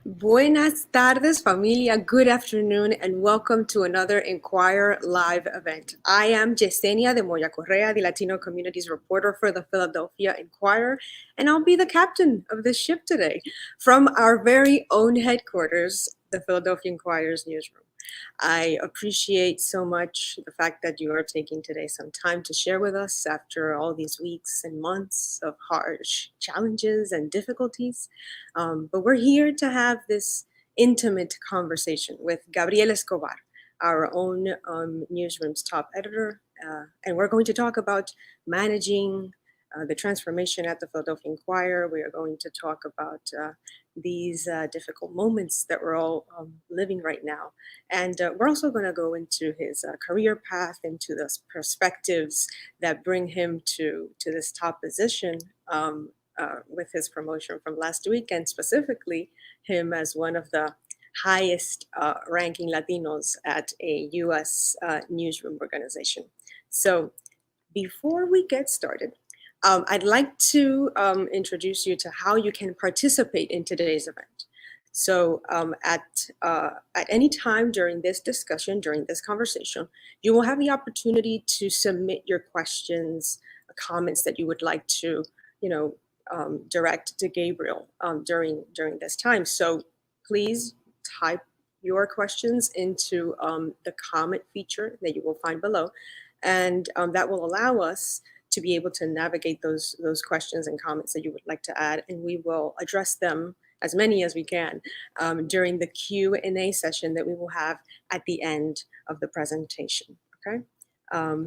Buenas tardes, familia. Good afternoon, and welcome to another Inquirer live event. I am Jesenia de Moya, Correa, the Latino community's reporter for the Philadelphia Inquirer, and I'll be the captain of this ship today from our very own headquarters, the Philadelphia Inquirer's newsroom. I appreciate so much the fact that you are taking today some time to share with us after all these weeks and months of harsh challenges and difficulties. But we're here to have this intimate conversation with Gabriel Escobar, our own newsroom's top editor. And we're going to talk about managing the transformation at the Philadelphia Inquirer. We are going to talk about these difficult moments that we're all living right now. And we're also going to go into his career path, into the perspectives that bring him to this top position with his promotion from last week, and specifically him as one of the highest ranking Latinos at a U.S. newsroom organization. So before we get started, I'd like to introduce you to how you can participate in today's event. So at any time during this discussion, during this conversation, you will have the opportunity to submit your questions, comments that you would like to, direct to Gabriel during this time. So please type your questions into the comment feature that you will find below, and that will allow us to be able to navigate those questions and comments that you would like to add, and we will address them, as many as we can, during the Q&A session that we will have at the end of the presentation, okay?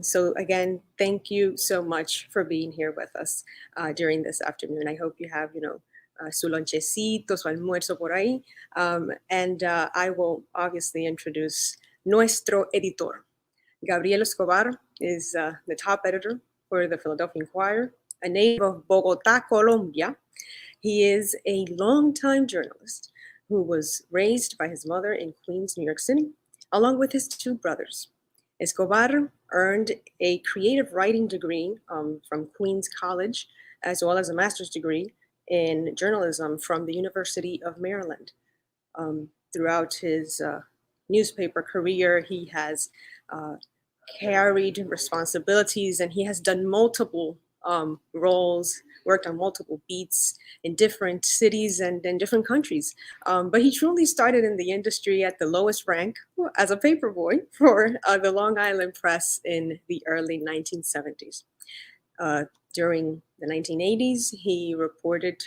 So again, thank you so much for being here with us during this afternoon. I hope you have, su lonchecito, su almuerzo por ahí. And I will obviously introduce nuestro editor. Gabriel Escobar is the top editor for the Philadelphia Inquirer, a native of Bogotá, Colombia. He is a longtime journalist who was raised by his mother in Queens, New York City, along with his two brothers. Escobar earned a creative writing degree from Queens College, as well as a master's degree in journalism from the University of Maryland. Throughout his newspaper career, he has carried responsibilities, and he has done multiple roles, worked on multiple beats in different cities and in different countries. But he truly started in the industry at the lowest rank as a paperboy for the Long Island Press in the early 1970s. During the 1980s, he reported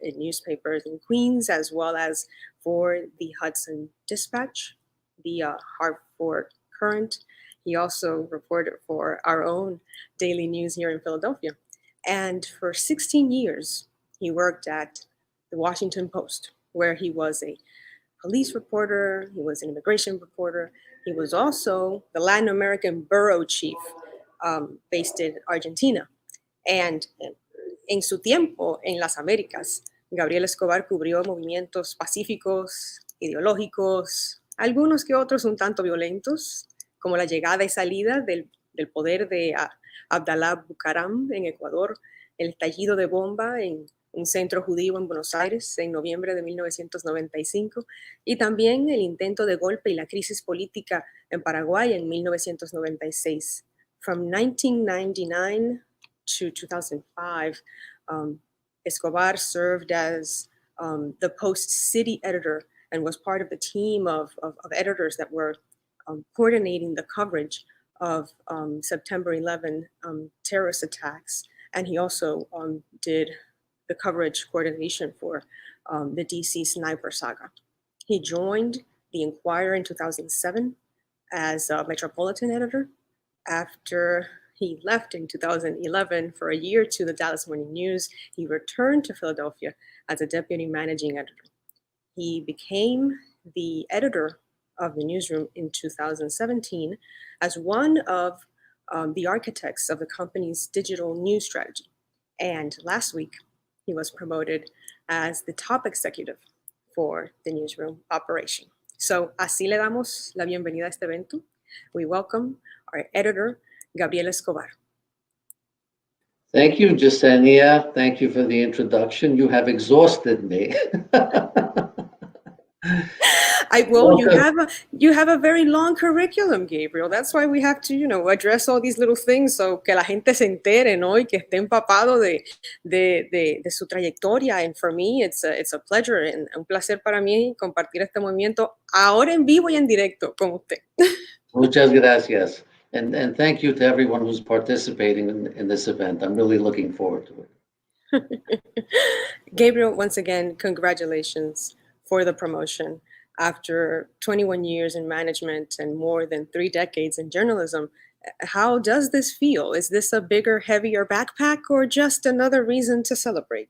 in newspapers in Queens, as well as for the Hudson Dispatch, the Hartford Courant. He also reported for our own daily news here in Philadelphia. And for 16 years, he worked at the Washington Post, where he was a police reporter, he was an immigration reporter, he was also the Latin American bureau chief based in Argentina. And en su tiempo en las Américas, Gabriel Escobar cubrió movimientos pacíficos, ideológicos, algunos que otros un tanto violentos, como la llegada y salida del poder de Abdalá Bucaram en Ecuador, el estallido de bomba en un centro judío en Buenos Aires en noviembre de 1995, y también el intento de golpe y la crisis política en Paraguay en 1996. From 1999 to 2005, Escobar served as the Post city editor and was part of the team of editors that were coordinating the coverage of September 11 terrorist attacks. And he also did the coverage coordination for the DC sniper saga. He joined the Inquirer in 2007 as a metropolitan editor. After he left in 2011 for a year to the Dallas Morning News, he returned to Philadelphia as a deputy managing editor. He became the editor of the newsroom in 2017 as one of the architects of the company's digital news strategy. And last week, he was promoted as the top executive for the newsroom operation. So así le damos la bienvenida a este evento. We welcome our editor, Gabriel Escobar. Thank you, Jesenia. Thank you for the introduction. You have exhausted me. You have a very long curriculum, Gabriel. That's why we have to, address all these little things so que la gente se entere, ¿no? Y que esté empapado de su trayectoria. And for me, it's a pleasure and un placer para mí compartir este movimiento ahora en vivo y en directo con usted. Muchas gracias. And thank you to everyone who's participating in this event. I'm really looking forward to it. Gabriel, once again, congratulations for the promotion. After 21 years in management and more than 3 decades in journalism, how does this feel? Is this a bigger, heavier backpack or just another reason to celebrate?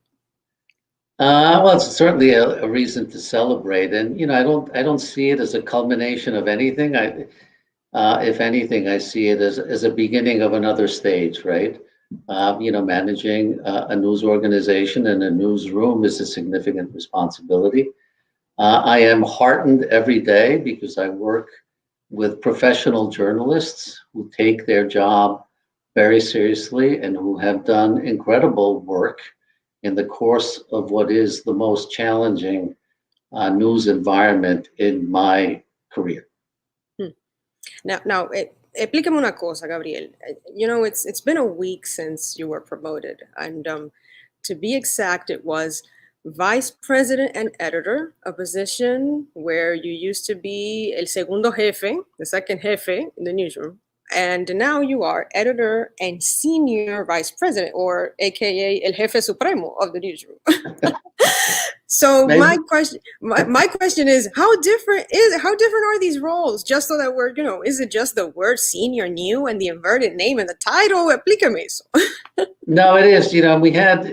Well, it's certainly a reason to celebrate. And, I don't see it as a culmination of anything. If anything, I see it as a beginning of another stage, right? Managing a news organization and a newsroom is a significant responsibility. I am heartened every day because I work with professional journalists who take their job very seriously and who have done incredible work in the course of what is the most challenging news environment in my career. Now, explícame una cosa, Gabriel. It's been a week since you were promoted, and to be exact, it was vice president and editor, a position where you used to be el segundo jefe, the second jefe in the newsroom, and now you are editor and senior vice president, or AKA el jefe supremo of the newsroom. So my question is, how different are these roles? Just so that we're, is it just the word senior new and the inverted name and the title? Explícame eso. No, it is. We had,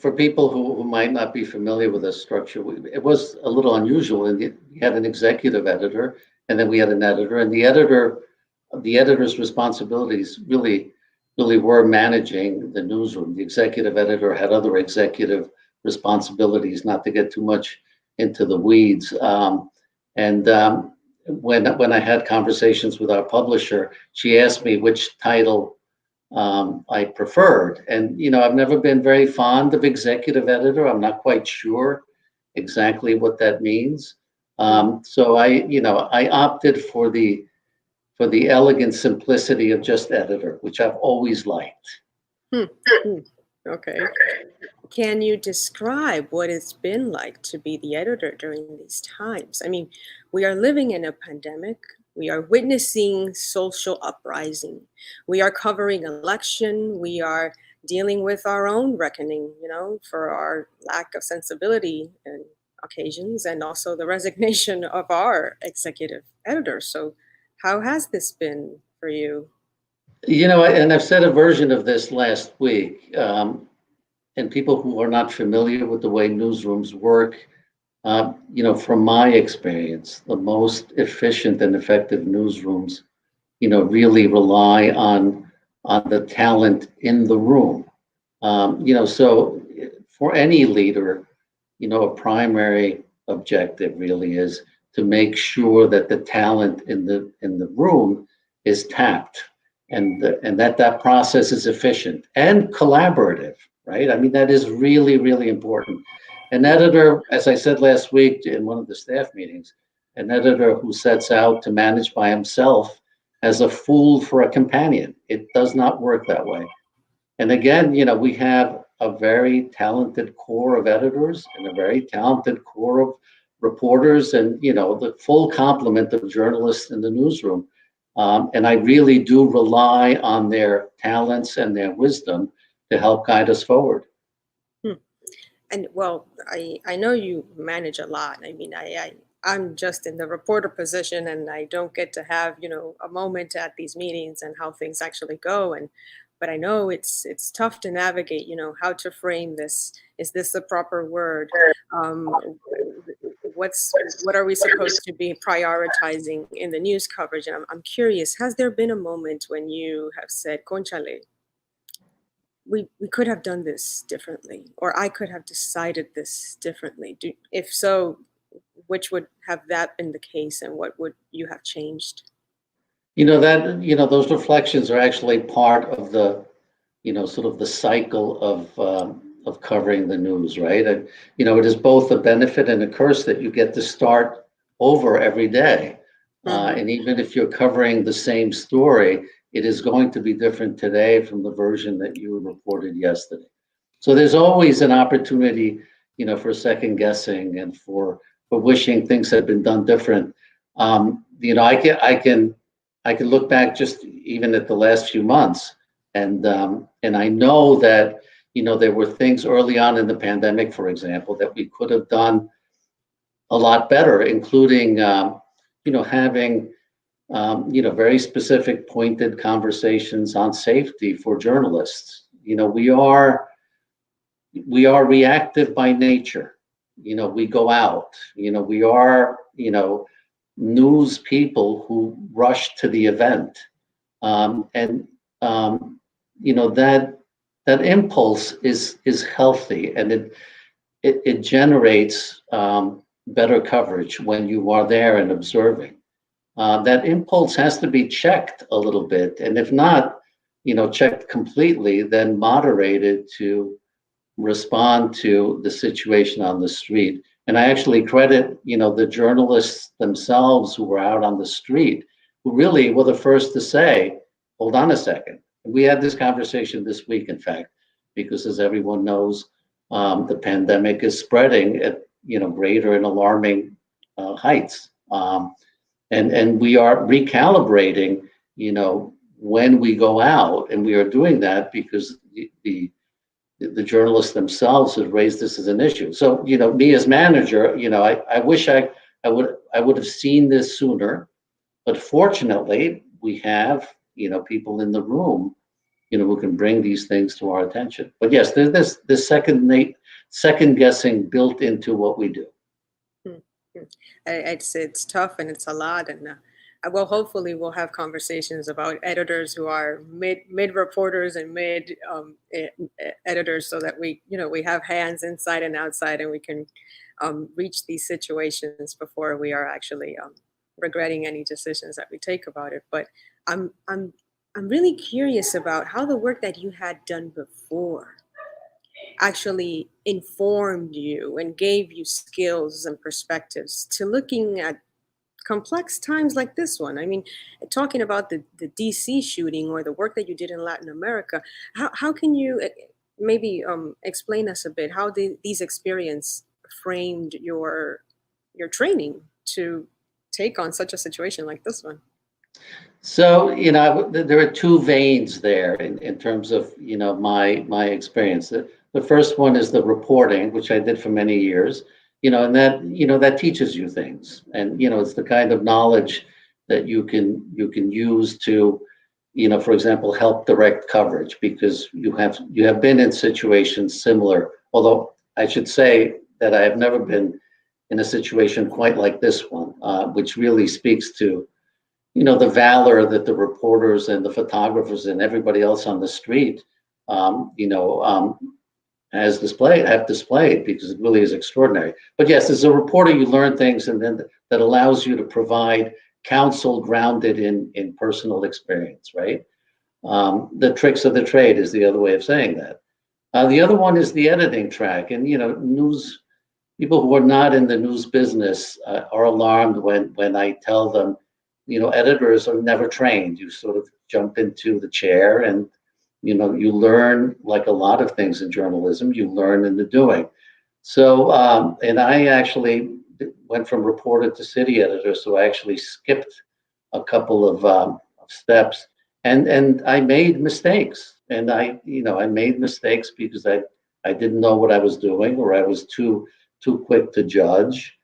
for people who might not be familiar with the structure, it was a little unusual. And we had an executive editor, and then we had an editor, and the editor's responsibilities really were managing the newsroom. The executive editor had other executive responsibilities, not to get too much into the weeds. When I had conversations with our publisher, she asked me which title I preferred. And, I've never been very fond of executive editor. I'm not quite sure exactly what that means. So I opted for the elegant simplicity of just editor, which I've always liked. Okay. Can you describe what it's been like to be the editor during these times? I mean, we are living in a pandemic. We are witnessing social uprising. We are covering election. We are dealing with our own reckoning, for our lack of sensibility and occasions, and also the resignation of our executive editor. So how has this been for you? And I've said a version of this last week, and people who are not familiar with the way newsrooms work, from my experience, the most efficient and effective newsrooms, really rely on the talent in the room. So for any leader, a primary objective really is to make sure that the talent in the room is tapped, and that process is efficient and collaborative, right? I mean, that is really, really important. An editor, as I said last week in one of the staff meetings, an editor who sets out to manage by himself has a fool for a companion. It does not work that way. And again, we have a very talented core of editors and a very talented core of reporters, and the full complement of journalists in the newsroom. And I really do rely on their talents and their wisdom to help guide us forward. And well, I know you manage a lot. I mean, I'm just in the reporter position, and I don't get to have, a moment at these meetings and how things actually go. But I know it's tough to navigate, how to frame this. Is this the proper word? What are we supposed to be prioritizing in the news coverage? And I'm curious, has there been a moment when you have said, Conchale, we could have done this differently, or I could have decided this differently? If so, which would have that been the case, and what would you have changed? Those reflections are actually part of the, sort of the cycle of covering the news, right? And, it is both a benefit and a curse that you get to start over every day. And even if you're covering the same story, it is going to be different today from the version that you reported yesterday. So there's always an opportunity, for second guessing and for wishing things had been done different. I can look back just even at the last few months, and I know that there were things early on in the pandemic, for example, that we could have done a lot better, including having very specific, pointed conversations on safety for journalists. We are reactive by nature. We go out. We are news people who rush to the event, and that impulse is healthy, and it generates better coverage when you are there and observing. That impulse has to be checked a little bit, and if not, checked completely, then moderated to respond to the situation on the street. And I actually credit, the journalists themselves who were out on the street, who really were the first to say, hold on a second. We had this conversation this week, in fact, because as everyone knows, the pandemic is spreading at, greater and alarming heights. And we are recalibrating, when we go out, and we are doing that because the journalists themselves have raised this as an issue. So, me as manager, I wish I would have seen this sooner, but fortunately we have, people in the room, who can bring these things to our attention. But yes, there's this second guessing built into what we do. It's tough and it's a lot, and well, hopefully we'll have conversations about editors who are mid reporters and mid editors, so that we have hands inside and outside, and we can reach these situations before we are actually regretting any decisions that we take about it. But I'm really curious about how the work that you had done before actually informed you and gave you skills and perspectives to looking at complex times like this one. I mean, talking about the DC shooting or the work that you did in Latin America, how can you maybe explain us a bit how these experience framed your training to take on such a situation like this one? So, there are two veins there in terms of, my experience. The first one is the reporting, which I did for many years, and that teaches you things. And, it's the kind of knowledge that you can use to, for example, help direct coverage, because you have been in situations similar, although I should say that I have never been in a situation quite like this one, which really speaks to, the valor that the reporters and the photographers and everybody else on the street, have displayed, because it really is extraordinary. But yes, as a reporter, you learn things, and then that allows you to provide counsel grounded in personal experience, right? The tricks of the trade is the other way of saying that. The other one is the editing track, and news people who are not in the news business are alarmed when I tell them, editors are never trained. You sort of jump into the chair, and you learn, like a lot of things in journalism, you learn in the doing. So, and I actually went from reporter to city editor, so I actually skipped a couple of steps, and I made mistakes, and I made mistakes because I didn't know what I was doing, or I was too quick to judge.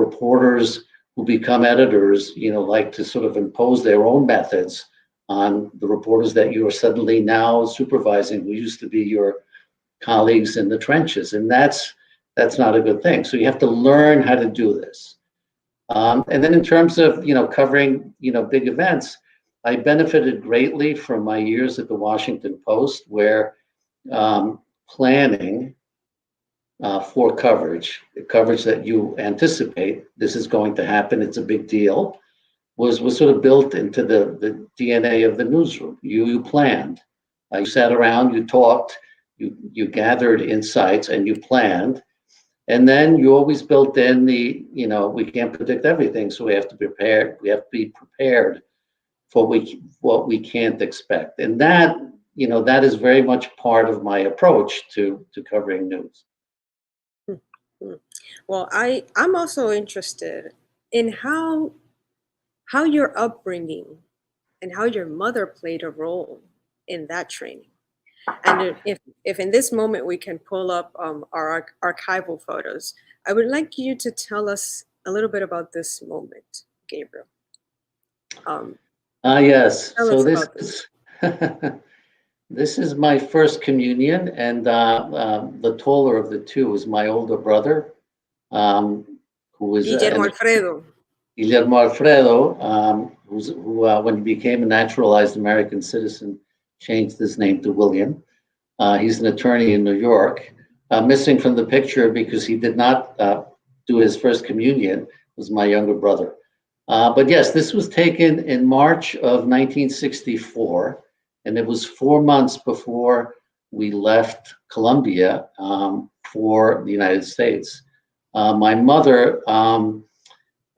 Reporters who become editors, like to sort of impose their own methods on the reporters that you are suddenly now supervising, who used to be your colleagues in the trenches, and that's not a good thing. So you have to learn how to do this. And then in terms of covering big events, I benefited greatly from my years at the Washington Post, where planning for coverage that you anticipate, this is going to happen, it's a big deal, was sort of built into the DNA of the newsroom. You planned. You sat around, you talked, you gathered insights, and you planned. And then you always built in we can't predict everything, so we have to prepare. We have to be prepared for what we can't expect, and that is very much part of my approach to covering news. Mhm. Well, I'm also interested in how your upbringing and how your mother played a role in that training. And if in this moment we can pull up our archival photos, I would like you to tell us a little bit about this moment, Gabriel. Um, Yes. Tell So us this about this. is this is my first communion, and the taller of the two is my older brother, who is Guillermo Alfredo. Guillermo Alfredo, when he became a naturalized American citizen, changed his name to William. He's an attorney in New York. Missing from the picture because he did not do his first communion was my younger brother. But yes, this was taken in March of 1964, and it was 4 months before we left Colombia for the United States. My mother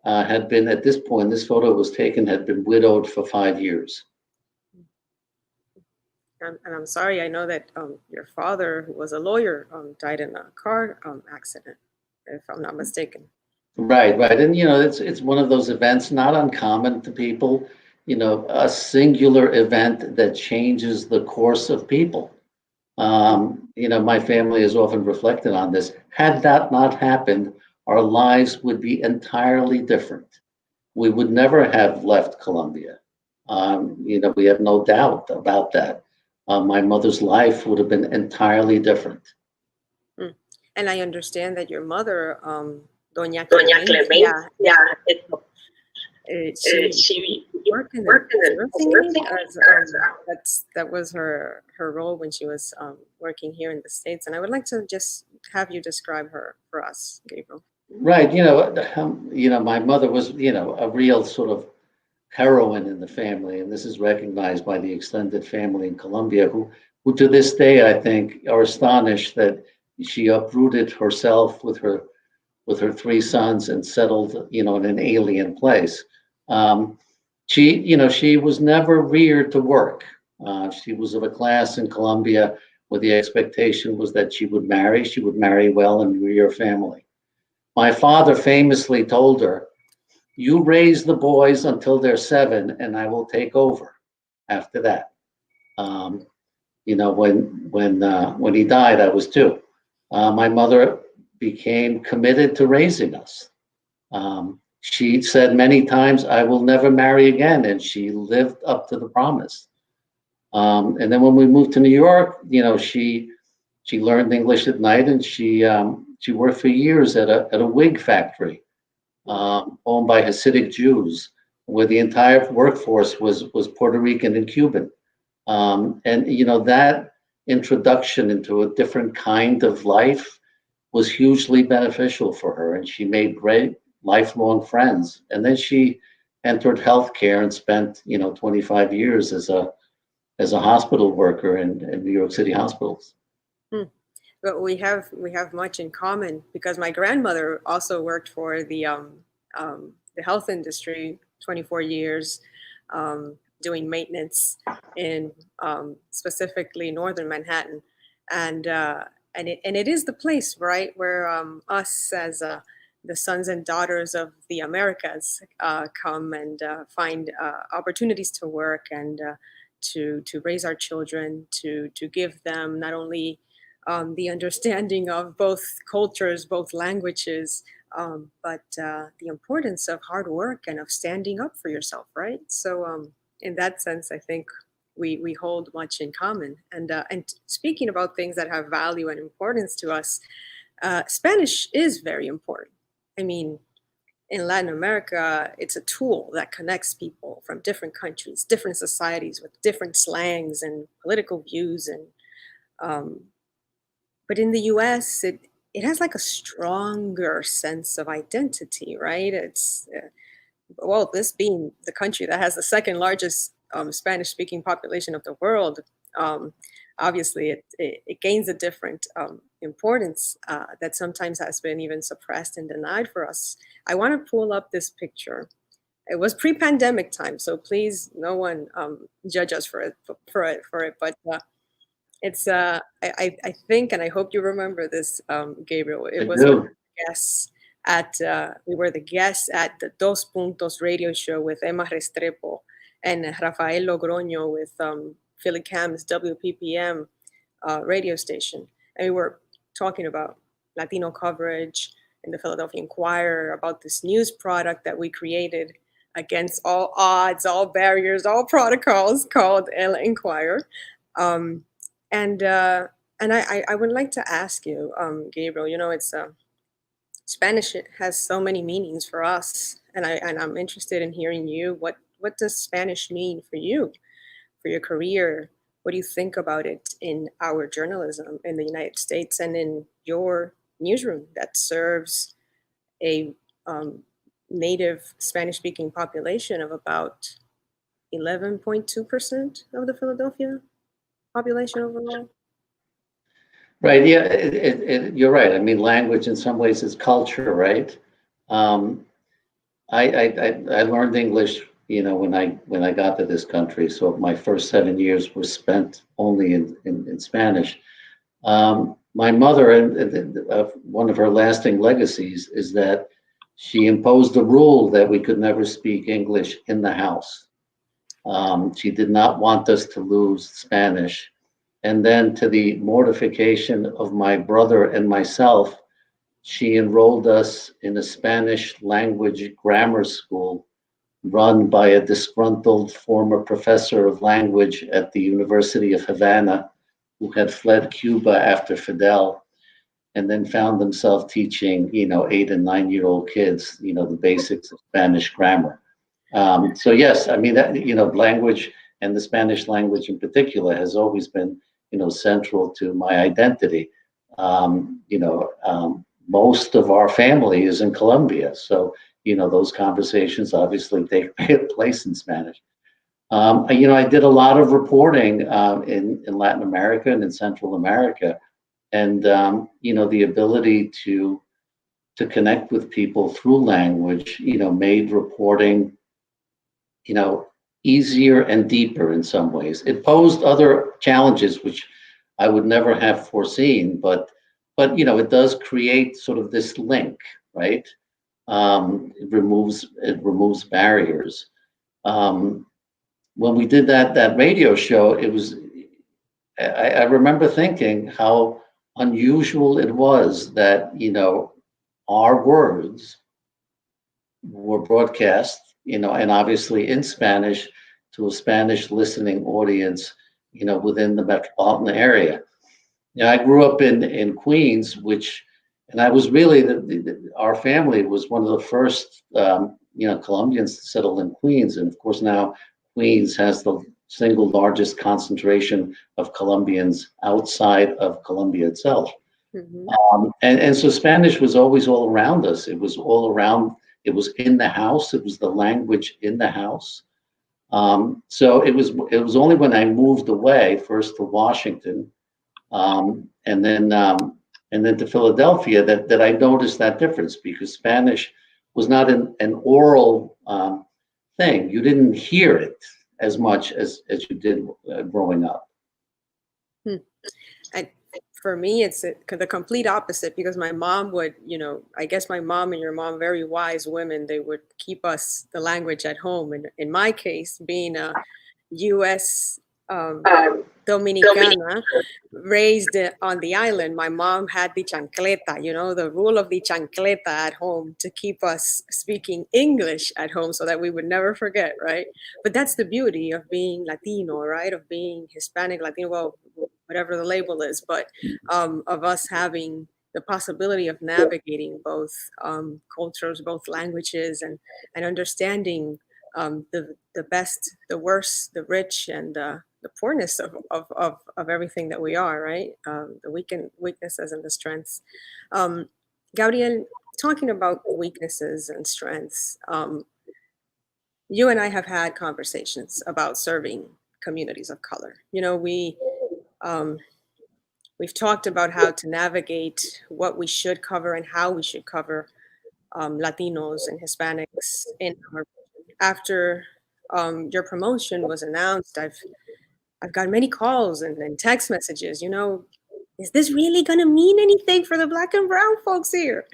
had been, at this point, this photo was taken, had been widowed for 5 years. And I'm sorry, I know that your father, who was a lawyer, died in a car accident, if I'm not mistaken. Right, right. And it's one of those events not uncommon to people, a singular event that changes the course of people. My family has often reflected on this. Had that not happened, our lives would be entirely different. We would never have left Colombia. We have no doubt about that. My mother's life would have been entirely different. Mm. And I understand that your mother, Doña Doña Clemencia, Clemencia, she she worked in the worked in the nursing aid, nursing as as that was her role when she was working here in the States. And I would like to just have you describe her for us, Gabriel. Right. My mother was, a real sort of heroine in the family, and this is recognized by the extended family in Colombia, who to this day I think are astonished that she uprooted herself with her three sons and settled, in an alien place. Um, she was never reared to work. She was of a class in Colombia where the expectation was that she would marry well, and rear a family. My father famously told her, "You raise the boys until they're 7, and I will take over after that." Um, when he died, I was 2. My mother became committed to raising us. She said many times, "I will never marry again," and she lived up to the promise. And then when we moved to New York, she learned English at night, and she worked for years at a wig factory owned by Hasidic Jews, where the entire workforce was Puerto Rican and Cuban. And that introduction into a different kind of life was hugely beneficial for her, and she made great lifelong friends. And then she entered healthcare and spent 25 years as a hospital worker in New York City hospitals. Hmm. But we have much in common because my grandmother also worked for the health industry 24 years, doing maintenance in specifically northern Manhattan, and it is the place, right, where us as the sons and daughters of the Americas come and find opportunities to work and to raise our children, to give them not only the understanding of both cultures, both languages, but the importance of hard work and of standing up for yourself, right? So, in that sense, I think we hold much in common. And speaking about things that have value and importance to us, Spanish is very important. I mean, in Latin America, it's a tool that connects people from different countries, different societies with different slangs and political views. And um, but in the US, it has like a stronger sense of identity, right? It's well, this being the country that has the second largest Spanish-speaking population of the world, Um, Obviously, it gains a different importance that sometimes has been even suppressed and denied for us. I want to pull up this picture. It was pre-pandemic time, so please, no one judge us for it. But it's I think, and I hope you remember this, Gabriel. I It was when do. guests at we were the guests at the Dos Puntos radio show with Emma Restrepo and Rafael Logroño with Philly Cam's WPPM radio station, and we were talking about Latino coverage in the Philadelphia Inquirer, about this news product that we created against all odds, all barriers, all protocols, called El Inquirer. Um, and I would like to ask you, Gabriel. You know, it's Spanish. It has so many meanings for us, and I'm interested in hearing you. What does Spanish mean for you, for your career? What do you think about it in our journalism in the United States and in your newsroom that serves a native Spanish-speaking population of about 11.2% of the Philadelphia population overall? Right. Yeah. You're right. I mean, language in some ways is culture, right? Um, I learned English, when I got to this country. So my first 7 years were spent only in Spanish. My mother, and one of her lasting legacies is that she imposed a rule that we could never speak English in the house. She did not want us to lose Spanish. And then, to the mortification of my brother and myself, she enrolled us in a Spanish language grammar school run by a disgruntled former professor of language at the University of Havana who had fled Cuba after Fidel and then found himself teaching, 8 and 9 year old kids, the basics of Spanish grammar. So yes, I mean that, language and the Spanish language in particular has always been, central to my identity. Most of our family is in Colombia, so those conversations obviously take place in Spanish. I did a lot of reporting in Latin America and in Central America, and the ability to connect with people through language, made reporting, easier and deeper in some ways. It posed other challenges which I would never have foreseen, but it does create sort of this link, right? It removes barriers. Um, when we did that radio show, I remember thinking how unusual it was that our words were broadcast, and obviously in Spanish to a Spanish listening audience, within the metropolitan area. I grew up in Queens, and I was really our family was one of the first, Colombians to settle in Queens, and of course now Queens has the single largest concentration of Colombians outside of Colombia itself. Mm-hmm. And so Spanish was always all around us. It was all around. It was in the house. It was the language in the house. So it was only when I moved away, first to Washington, and then to Philadelphia, that I noticed that difference, because Spanish was not an oral thing. You didn't hear it as much as you did growing up. Hmm. And for me, it's the complete opposite, because my mom would, I guess my mom and your mom, very wise women, they would keep us the language at home. And in my case, being a U.S. Dominicana, raised on the island, my mom had the chancleta, the rule of the chancleta at home to keep us speaking English at home so that we would never forget, right? But that's the beauty of being Latino, right? Of being Hispanic, Latino, well, whatever the label is, but of us having the possibility of navigating both cultures, both languages, and understanding the best, the worst, the rich, and the poorness of everything that we are, right? The weaknesses and the strengths. Gabriel, talking about weaknesses and strengths, you and I have had conversations about serving communities of color. We've talked about how to navigate what we should cover and how we should cover Latinos and Hispanics in our after your promotion was announced. I've got many calls and text messages. Is this really going to mean anything for the Black and brown folks here?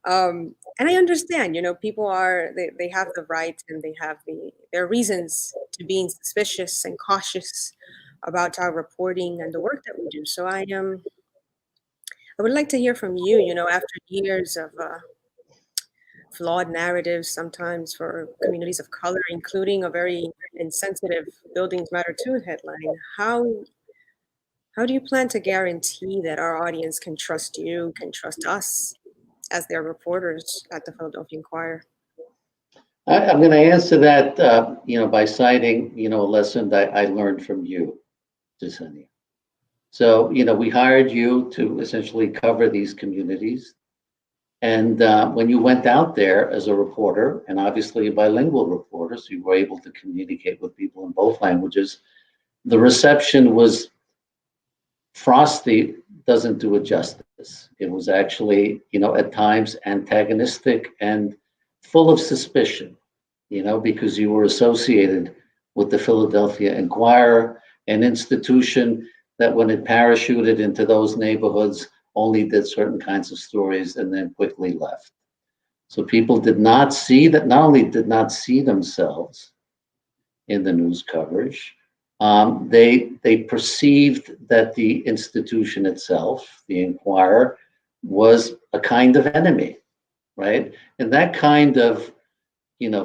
And I understand. People they have the right and they have their reasons to being suspicious and cautious about our reporting and the work that we do. So I would like to hear from you. After years of flawed narratives, sometimes for communities of color, including a very insensitive "Buildings Matter Too" headline, how do you plan to guarantee that our audience can trust you, can trust us as their reporters at the Philadelphia Inquirer? I'm going to answer that, by citing, a lesson that I learned from you, Jesenia. So, we hired you to essentially cover these communities. And when you went out there as a reporter, and obviously a bilingual reporter, so you were able to communicate with people in both languages, the reception was frosty, doesn't do it justice. It was actually, at times antagonistic and full of suspicion, because you were associated with the Philadelphia Inquirer, an institution that when it parachuted into those neighborhoods only did certain kinds of stories and then quickly left. So people did not see that, not only did not see themselves in the news coverage, they perceived that the institution itself, the Inquirer, was a kind of enemy, right? And that kind of,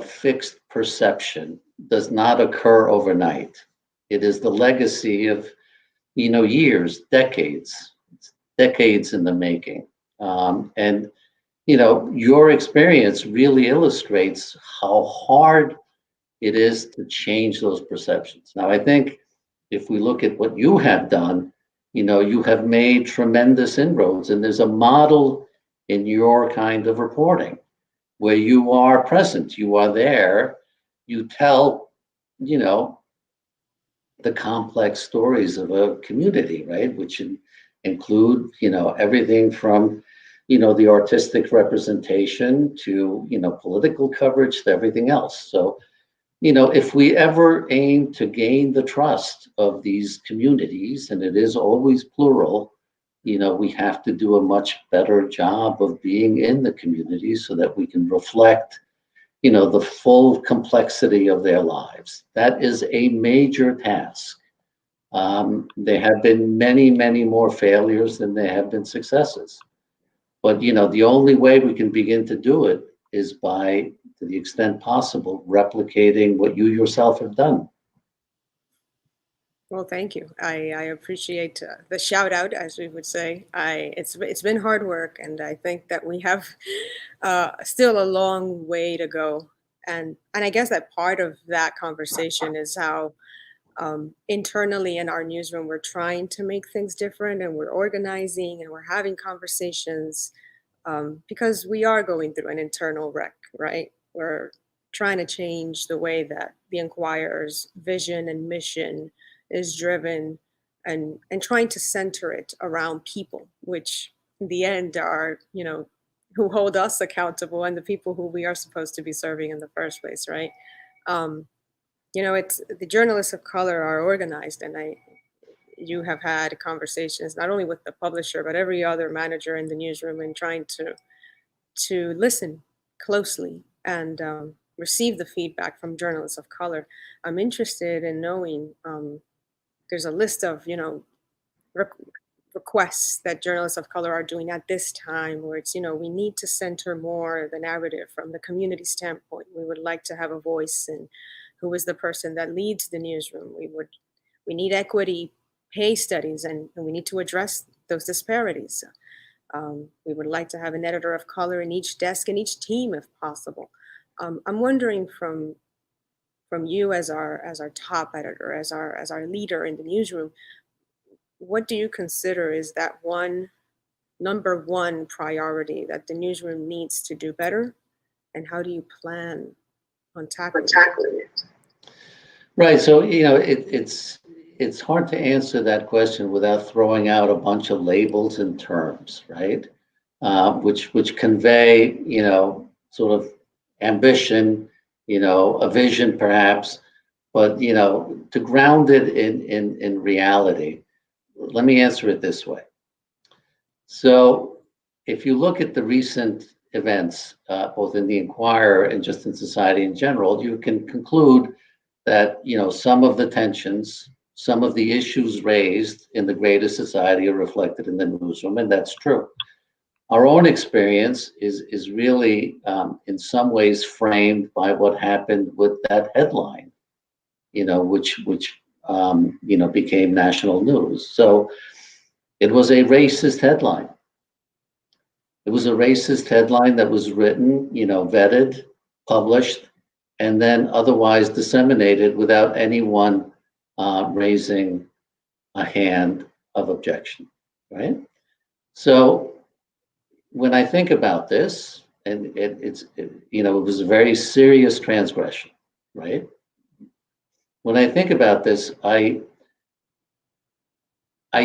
fixed perception does not occur overnight. It is the legacy of, years, decades in the making. And, your experience really illustrates how hard it is to change those perceptions. Now, I think if we look at what you have done, you have made tremendous inroads, and there's a model in your kind of reporting where you are present, you are there, you tell, the complex stories of a community, right? Which include, everything from, the artistic representation to, political coverage to everything else. So, if we ever aim to gain the trust of these communities, and it is always plural, we have to do a much better job of being in the community so that we can reflect, the full complexity of their lives. That is a major task. There have been many, many more failures than there have been successes. But, the only way we can begin to do it is by, to the extent possible, replicating what you yourself have done. Well, thank you. I appreciate the shout out, as we would say. It's been hard work, and I think that we have still a long way to go. And I guess that part of that conversation is how internally in our newsroom we're trying to make things different, and we're organizing and we're having conversations because we are going through an internal wreck, right? We're trying to change the way that the Inquirer's vision and mission is driven, and trying to center it around people, which in the end are, who hold us accountable and the people who we are supposed to be serving in the first place, right? It's the journalists of color are organized, and you have had conversations not only with the publisher but every other manager in the newsroom, and trying to listen closely and receive the feedback from journalists of color. I'm interested in knowing. There's a list of requests that journalists of color are doing at this time, where it's we need to center more the narrative from the community standpoint. We would like to have a voice in who is the person that leads the newsroom. We need equity pay studies, and we need to address those disparities. We would like to have an editor of color in each desk and each team if possible. I'm wondering from you as our top editor, as our leader in the newsroom, what do you consider is that number one priority that the newsroom needs to do better, and how do you plan on tackling it? Right. So, it's hard to answer that question without throwing out a bunch of labels and terms, right? Which convey, sort of ambition, a vision perhaps, but to ground it in reality. Let me answer it this way. So, if you look at the recent events, both in the Inquirer and just in society in general, you can conclude that some of the tensions, some of the issues raised in the greater society are reflected in the newsroom, and that's true. Our own experience is really, in some ways, framed by what happened with that headline, which became national news. So it was a racist headline. It was a racist headline that was written, vetted, published, and then otherwise disseminated without anyone raising a hand of objection, right? So when I think about this, and it was a very serious transgression, right? When I think about this, I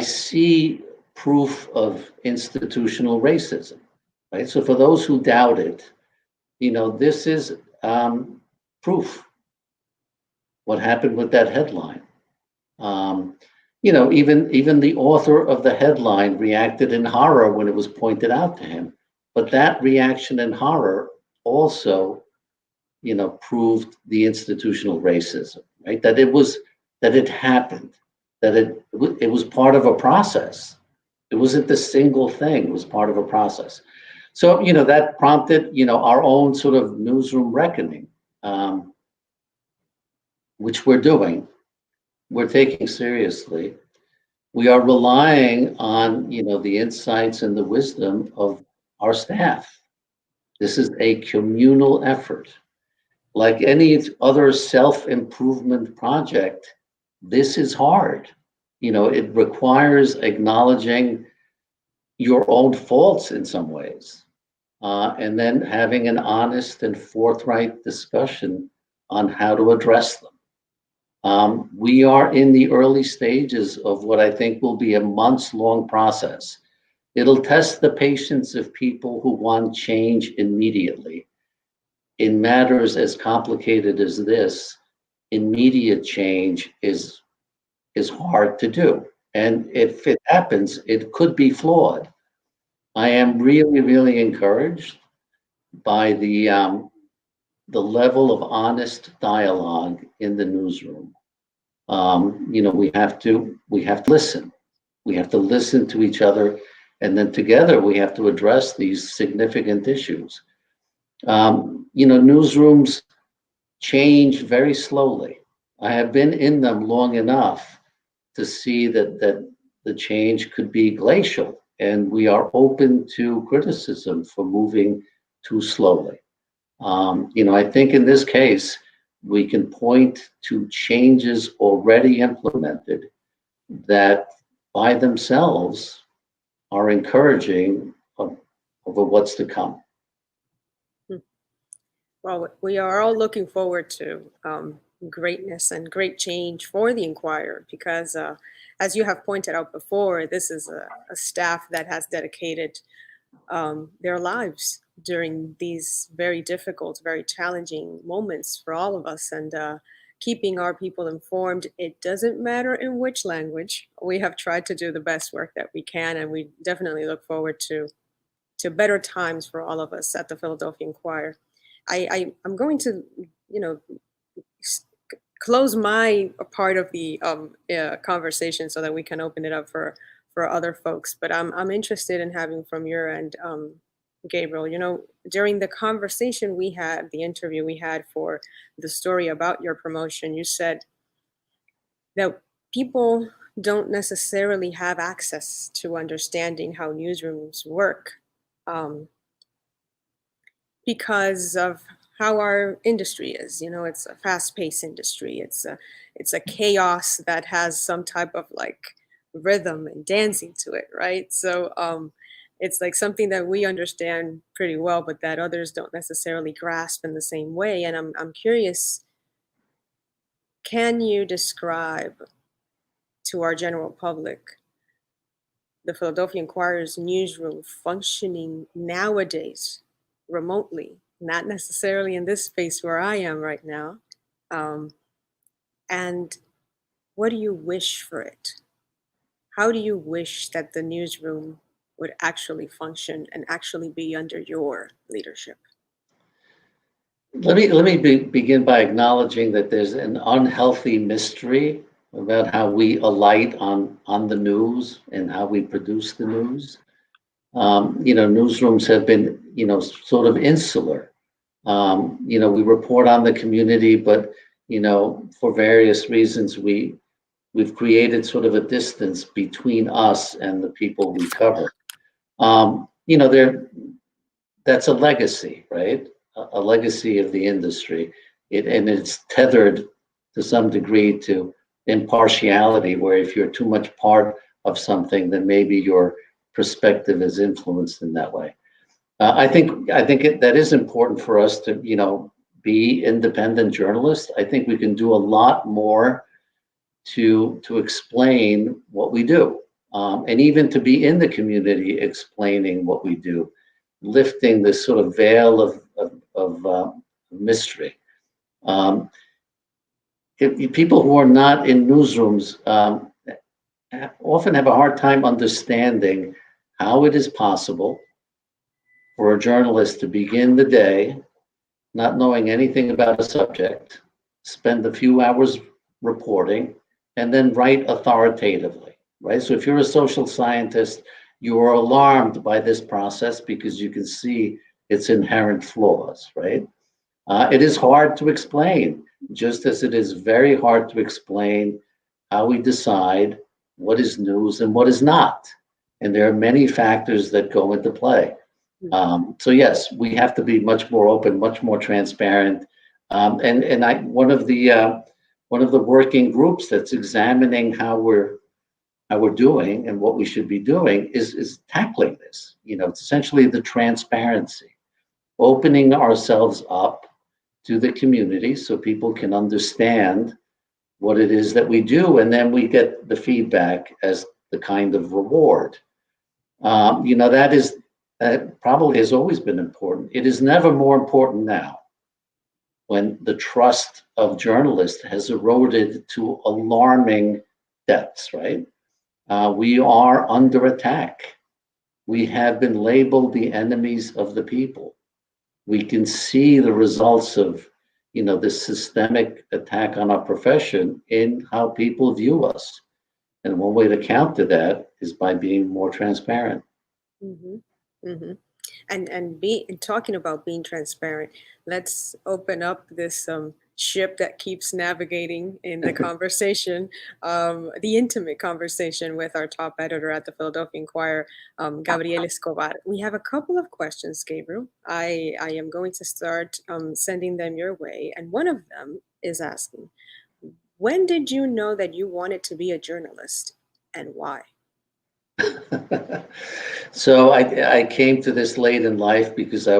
see proof of institutional racism, right? So for those who doubt it, this is proof. What happened with that headline? Um, even the author of the headline reacted in horror when it was pointed out to him. But that reaction in horror also, proved the institutional racism, right? That it happened, that it was part of a process. It wasn't the single thing, it was part of a process. So, that prompted, our own sort of newsroom reckoning, which we're doing, we're taking seriously. We are relying on, the insights and the wisdom of our staff. This is a communal effort. Like any other self-improvement project, this is hard. It requires acknowledging your own faults in some ways, and then having an honest and forthright discussion on how to address them. We are in the early stages of what I think will be a months-long process. It'll test the patience of people who want change immediately. In matters as complicated as this, immediate change is hard to do. And if it happens, it could be flawed. I am really, really encouraged by the level of honest dialogue in the newsroom. We have to listen. We have to listen to each other, and then together we have to address these significant issues. Newsrooms change very slowly. I have been in them long enough to see that the change could be glacial, and we are open to criticism for moving too slowly. I think in this case, we can point to changes already implemented that by themselves are encouraging over what's to come. Well, we are all looking forward to greatness and great change for the Inquirer because, as you have pointed out before, this is a staff that has dedicated their lives during these very difficult, very challenging moments for all of us. And keeping our people informed, it doesn't matter in which language. We have tried to do the best work that we can, and we definitely look forward to better times for all of us at the Philadelphia Inquirer. I'm going to, close my part of the conversation so that we can open it up for other folks. But I'm interested in having from your end, Gabriel. During the conversation we had, the interview we had for the story about your promotion, you said that people don't necessarily have access to understanding how newsrooms work. Because of how our industry is. It's a fast-paced industry. It's a chaos that has some type of like rhythm and dancing to it, right? So it's like something that we understand pretty well, but that others don't necessarily grasp in the same way. And I'm curious can you describe to our general public the Philadelphia Inquirer's newsroom functioning nowadays remotely, not necessarily in this space where I am right now? Um, and what do you wish for it? How do you wish that the newsroom would actually function and actually be under your leadership? Let me begin by acknowledging that there's an unhealthy mystery about how we alight on the news and how we produce the news. Newsrooms have been, sort of insular. We report on the community, but for various reasons, we've created sort of a distance between us and the people we cover. There that's a legacy, right? A legacy of the industry. And it's tethered to some degree to impartiality, where if you're too much part of something, then maybe your perspective is influenced in that way. I think that is important for us to, be independent journalists. I think we can do a lot more to explain what we do, and even to be in the community explaining what we do, lifting this sort of veil of mystery. If people who are not in newsrooms often have a hard time understanding how it is possible for a journalist to begin the day not knowing anything about a subject, spend a few hours reporting, and then write authoritatively, right? So if you're a social scientist, you are alarmed by this process because you can see its inherent flaws, right? It is hard to explain, just as it is very hard to explain how we decide what is news and what is not. And there are many factors that go into play. So yes, we have to be much more open, much more transparent. One of the working groups that's examining how we're doing and what we should be doing is tackling this. It's essentially the transparency, opening ourselves up to the community so people can understand what it is that we do, and then we get the feedback as the kind of reward. That probably has always been important. It is never more important now, when the trust of journalists has eroded to alarming depths, right? We are under attack. We have been labeled the enemies of the people. We can see the results of, this systemic attack on our profession in how people view us. And one way to counter that is by being more transparent. Mm-hmm. Mm-hmm. And talking about being transparent, let's open up this ship that keeps navigating in the conversation, the intimate conversation with our top editor at the Philadelphia Inquirer, Gabriel Escobar. We have a couple of questions, Gabriel. I am going to start sending them your way, and one of them is asking, when did you know that you wanted to be a journalist, and why? So I came to this late in life because I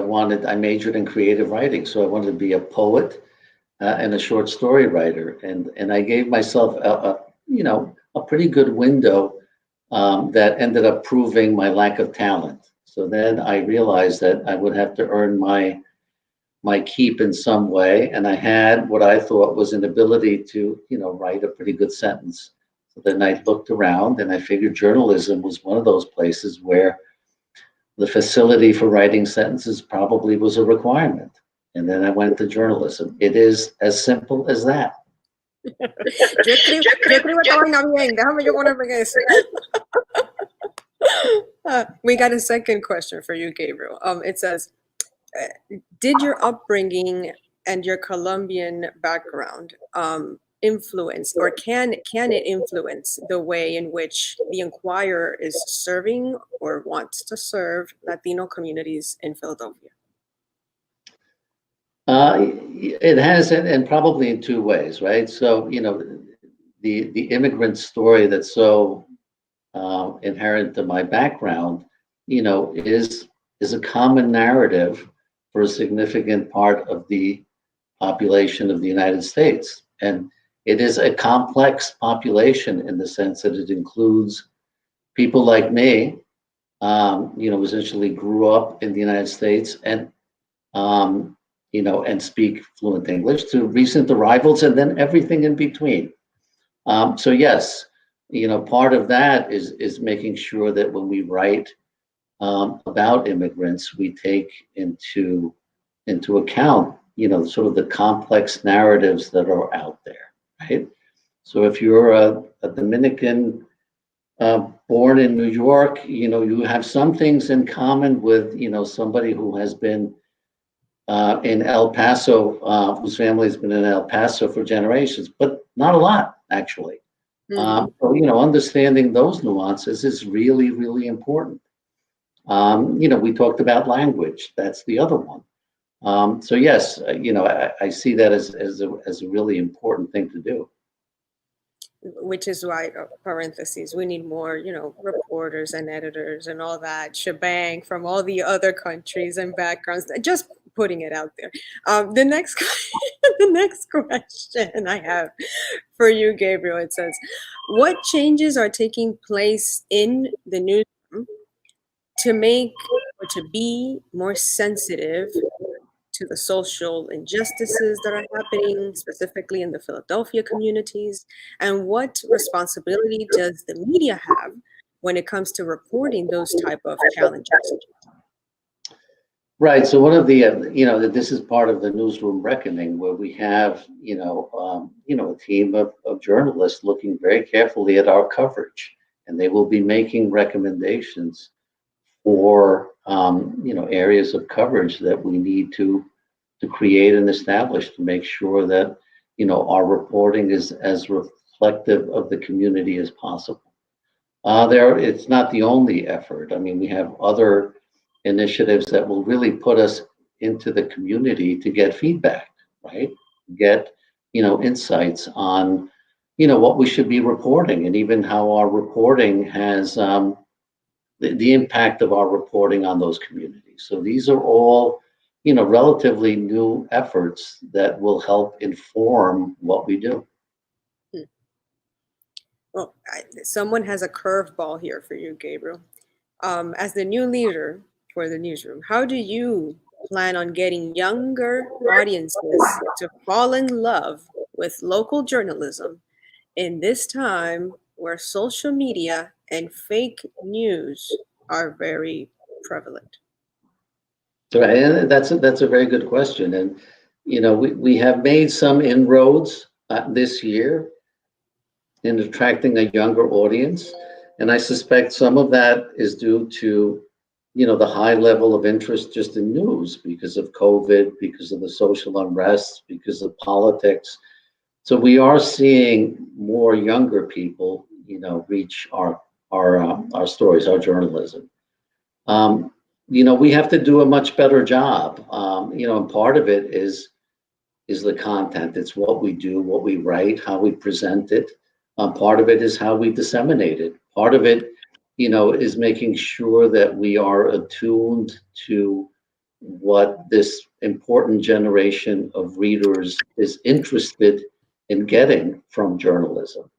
majored in creative writing. So I wanted to be a poet and a short story writer. And I gave myself a pretty good window that ended up proving my lack of talent. So then I realized that I would have to earn my keep in some way. And I had what I thought was an ability to, write a pretty good sentence. So then I looked around and I figured journalism was one of those places where the facility for writing sentences probably was a requirement. And then I went to journalism. It is as simple as that. Yo escribo esta vaina bien. Déjame yo ponerme en eso. We got a second question for you, Gabriel. It says, did your upbringing and your Colombian background influence, or can it influence the way in which the Inquirer is serving or wants to serve Latino communities in Philadelphia? It has, and probably in two ways, right? So, the immigrant story that's so inherent to my background, is a common narrative for a significant part of the population of the United States. And It is a complex population in the sense that it includes people like me, essentially grew up in the United States and, and speak fluent English, to recent arrivals and then everything in between. So yes, part of that is making sure that when we write about immigrants, we take into account, sort of the complex narratives that are out there, right? So if you're a Dominican born in New York, you have some things in common with, somebody who has been in El Paso, whose family has been in El Paso for generations, but not a lot, actually. So, understanding those nuances is really, really important. We talked about language. That's the other one. So yes, I see that as a really important thing to do. Which is why, parentheses, we need more, reporters and editors and all that shebang from all the other countries and backgrounds. Just putting it out there. The next, the next question I have for you, Gabriel, it says, what changes are taking place in the newsroom to make or to be more sensitive to the social injustices that are happening, specifically in the Philadelphia communities? And what responsibility does the media have when it comes to reporting those type of challenges? Right. So one of the, this is part of the newsroom reckoning, where we have, a team of journalists looking very carefully at our coverage, and they will be making recommendations for, areas of coverage that we need to create and establish to make sure that, our reporting is as reflective of the community as possible. It's not the only effort. I mean, we have other initiatives that will really put us into the community to get feedback, right? Get, insights on, what we should be reporting, and even how our reporting has the impact of our reporting on those communities. So these are all, relatively new efforts that will help inform what we do. Well, someone has a curveball here for you, Gabriel. As the new leader for the newsroom, how do you plan on getting younger audiences to fall in love with local journalism in this time where social media and fake news are very prevalent? Right, and that's a very good question, and we have made some inroads this year in attracting a younger audience, and I suspect some of that is due to the high level of interest just in news because of COVID, because of the social unrest, because of politics. So we are seeing more younger people, reach our stories, our journalism. We have to do a much better job. And part of it is the content. It's what we do, what we write, how we present it. Part of it is how we disseminate it. Part of it, is making sure that we are attuned to what this important generation of readers is interested in getting from journalism.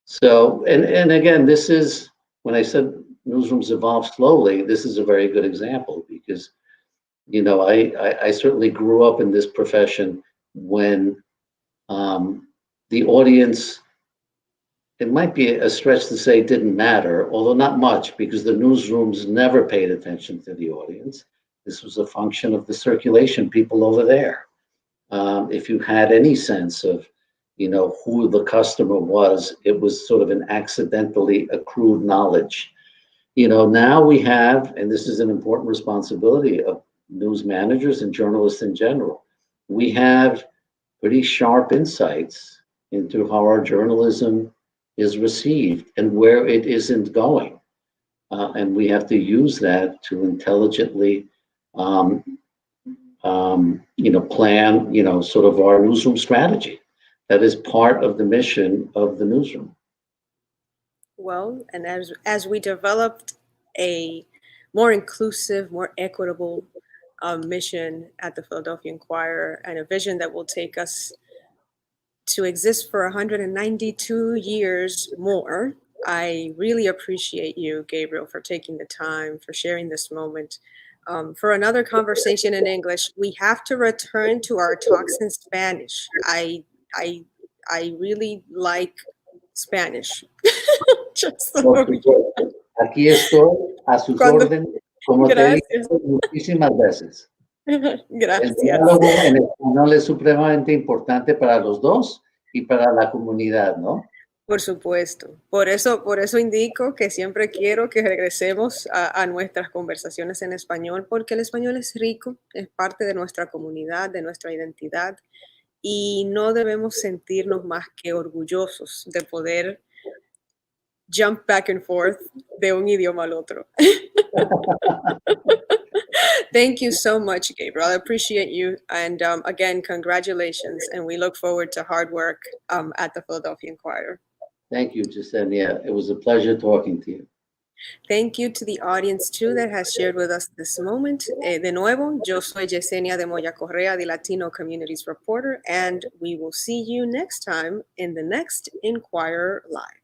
So, and again, this is, when I said newsrooms evolve slowly, this is a very good example, because, I certainly grew up in this profession when the audience, it might be a stretch to say didn't matter, although not much, because the newsrooms never paid attention to the audience. This was a function of the circulation people over there. If you had any sense of, who the customer was, it was sort of an accidentally accrued knowledge. Now we have, and this is an important responsibility of news managers and journalists in general, we have pretty sharp insights into how our journalism is received and where it isn't going. And we have to use that to intelligently, plan, sort of our newsroom strategy. That is part of the mission of the newsroom. Well, and as we developed a more inclusive, more equitable mission at the Philadelphia Inquirer, and a vision that will take us to exist for 192 years more. I really appreciate you, Gabriel, for taking the time, for sharing this moment. For another conversation in English, we have to return to our talks in Spanish. I, I really like Spanish. Just so Por we- supuesto. Aquí estoy a sus Cuando, órdenes, como te he gracias. dicho muchísimas veces. El Gracias. diálogo en español es supremamente importante para los dos y para la comunidad, ¿no? Por supuesto. Por eso indico que siempre quiero que regresemos a nuestras conversaciones en español, porque el español es rico, es parte de nuestra comunidad, de nuestra identidad, y no debemos sentirnos más que orgullosos de poder jump back and forth de un idioma al otro. Thank you so much, Gabriel. I appreciate you. And again, congratulations. And we look forward to hard work at the Philadelphia Inquirer. Thank you, Jesenia. It was a pleasure talking to you. Thank you to the audience too that has shared with us this moment. De nuevo, yo soy Jesenia de Moya Correa, the Latino Communities Reporter, and we will see you next time in the next Inquirer Live.